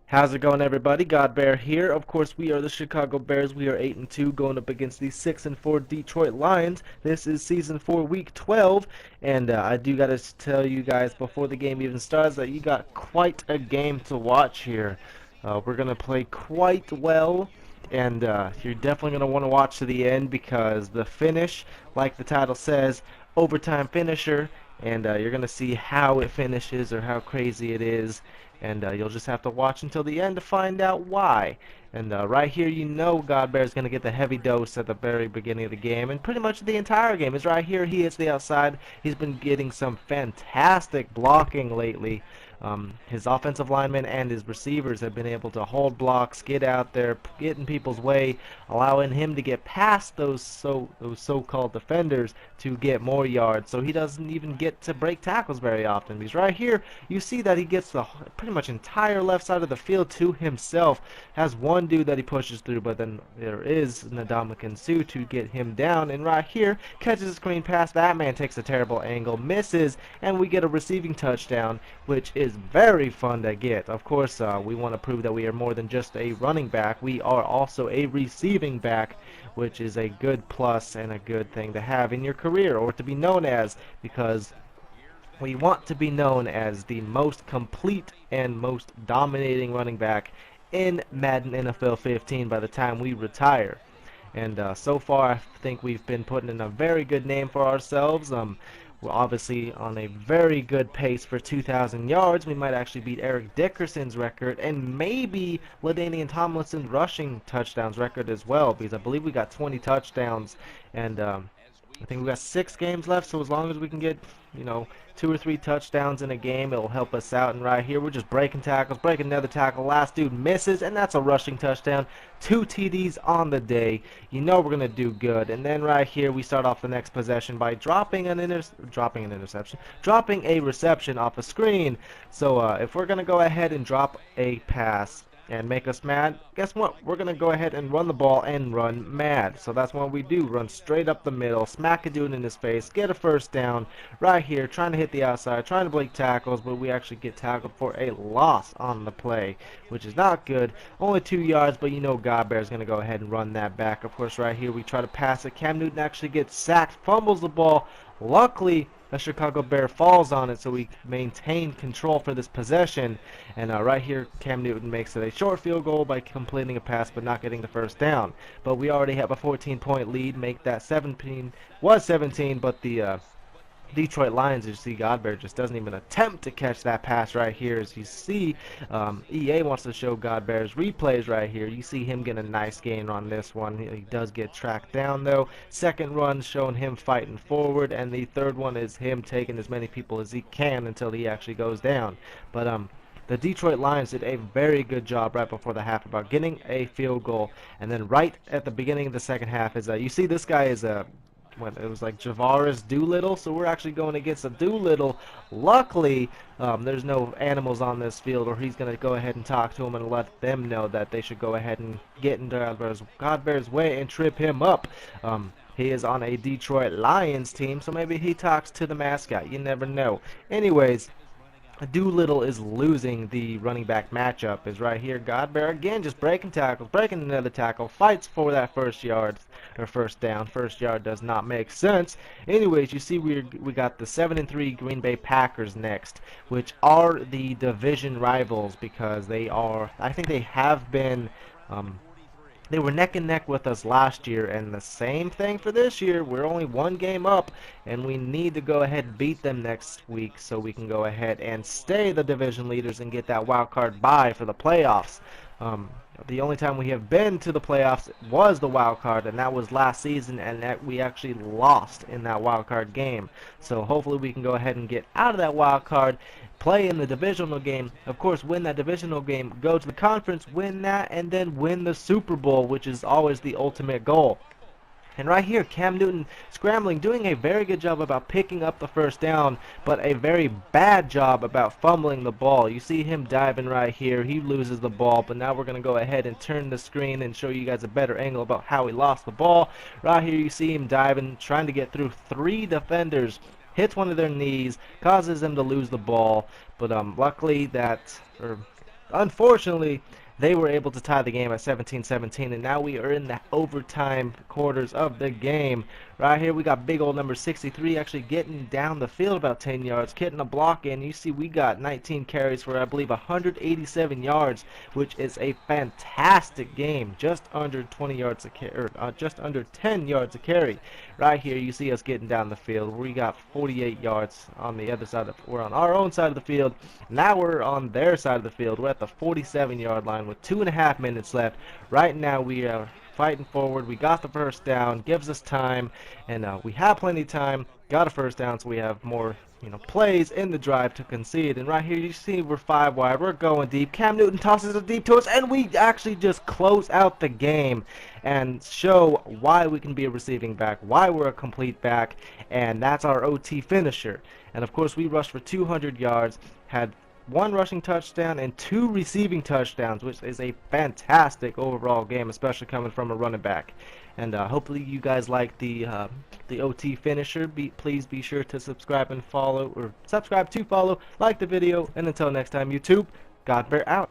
How's it going, everybody? GodBaer here. Of course, we are the Chicago Bears. We are 8-2, going up against the 6-4 Detroit Lions. This is Season 4, Week 12, and I do gotta tell you guys before the game even starts that you got quite a game to watch here. We're gonna play quite well, and you're definitely gonna want to watch to the end because the finish, like the title says, overtime finisher, and you're gonna see how it finishes or how crazy it is, and you'll just have to watch until the end to find out why. And right here, you know GodBaer is going to get the heavy dose at the very beginning of the game, and pretty much the entire game is right here. He hits the outside. He's been getting some fantastic blocking lately. His offensive linemen and his receivers have been able to hold blocks, get out there, get in people's way, allowing him to get past those so-called defenders to get more yards. So he doesn't even get to break tackles very often. Because right here, you see that he gets the pretty much entire left side of the field to himself. Has one dude that he pushes through, but then there is Ndamukong Suh to get him down. And right here, catches a screen pass. That man takes a terrible angle, misses, and we get a receiving touchdown, which is very fun to get. Of course, we want to prove that we are more than just a running back. We are also a receiving back, which is a good plus and a good thing to have in your career, or to be known as, because we want to be known as the most complete and most dominating running back in Madden NFL 15 by the time we retire. And so far, I think we've been putting in a very good name for ourselves. We're obviously on a very good pace for 2,000 yards. We might actually beat Eric Dickerson's record and maybe LaDainian Tomlinson's rushing touchdowns record as well, because I believe we got 20 touchdowns, and I think we got 6 games left. So as long as we can get, 2 or 3 touchdowns in a game, it'll help us out. And right here, we're just breaking tackles, breaking another tackle. Last dude misses, and that's a rushing touchdown. 2 TDs on the day. You know we're gonna do good. And then right here, we start off the next possession by dropping a reception off a screen. So if we're gonna go ahead and drop a pass and make us mad, guess what? We're going to go ahead and run the ball and run mad. So that's what we do. Run straight up the middle, smack a dude in his face, get a first down right here, trying to hit the outside, trying to break tackles, but we actually get tackled for a loss on the play, which is not good. Only 2 yards, but you know GodBaer is going to go ahead and run that back. Of course, right here we try to pass it. Cam Newton actually gets sacked, fumbles the ball. Luckily, the Chicago Bear falls on it, so we maintain control for this possession. And right here, Cam Newton makes it a short field goal by completing a pass but not getting the first down. But we already have a 14-point lead, make that 17, but the Detroit Lions, you see GodBaer just doesn't even attempt to catch that pass right here. As you see, EA wants to show GodBaer's replays right here. You see him getting a nice gain on this one. He does get tracked down though. Second run showing him fighting forward, and the third one is him taking as many people as he can until he actually goes down. But the Detroit Lions did a very good job right before the half about getting a field goal, and then right at the beginning of the second half is you see this guy is it was like Javaris Doolittle, so we're actually going against a Doolittle. Luckily, there's no animals on this field, or he's going to go ahead and talk to them and let them know that they should go ahead and get into GodBaer's way and trip him up. He is on a Detroit Lions team, so maybe he talks to the mascot. You never know. Anyways, Doolittle is losing the running back matchup. Is right here. GodBaer again just breaking tackles, breaking another tackle, fights for that first down. First yard does not make sense. Anyways, you see we got the 7-3 Green Bay Packers next, which are the division rivals because I think they have been. They were neck and neck with us last year, and the same thing for this year. We're only 1 game up, and we need to go ahead and beat them next week so we can go ahead and stay the division leaders and get that wild card bye for the playoffs. The only time we have been to the playoffs was the wild card, and that was last season, and we actually lost in that wild card game. So hopefully we can go ahead and get out of that wild card, play in the divisional game, of course win that divisional game, go to the conference, win that, and then win the Super Bowl, which is always the ultimate goal. And right here, Cam Newton scrambling, doing a very good job about picking up the first down, but a very bad job about fumbling the ball. You see him diving right here. He loses the ball, but now we're going to go ahead and turn the screen and show you guys a better angle about how he lost the ball. Right here, you see him diving, trying to get through 3 defenders. Hits one of their knees, causes them to lose the ball, but luckily unfortunately, they were able to tie the game at 17-17, and now we are in the overtime quarters of the game. Right here, we got big old number 63 actually getting down the field about 10 yards, getting a block in. You see, we got 19 carries for, I believe, 187 yards, which is a fantastic game. Just under 20 yards a carry, or just under 10 yards a carry. Right here, you see us getting down the field. We got 48 yards on the other side we're on our own side of the field. Now we're on their side of the field. We're at the 47-yard line with 2.5 minutes left. Right now we are fighting forward. We got the first down, gives us time, and we have plenty of time. Got a first down, so we have more plays in the drive to concede. And right here you see we're 5 wide. We're going deep. Cam Newton tosses it deep to us, and we actually just close out the game and show why we can be a receiving back, why we're a complete back, and that's our OT finisher. And of course we rushed for 200 yards, had 1 rushing touchdown and 2 receiving touchdowns, which is a fantastic overall game, especially coming from a running back. And hopefully you guys like the OT finisher. Please be sure to subscribe and follow, or subscribe to follow, like the video, and until next time, YouTube, GodBaer out.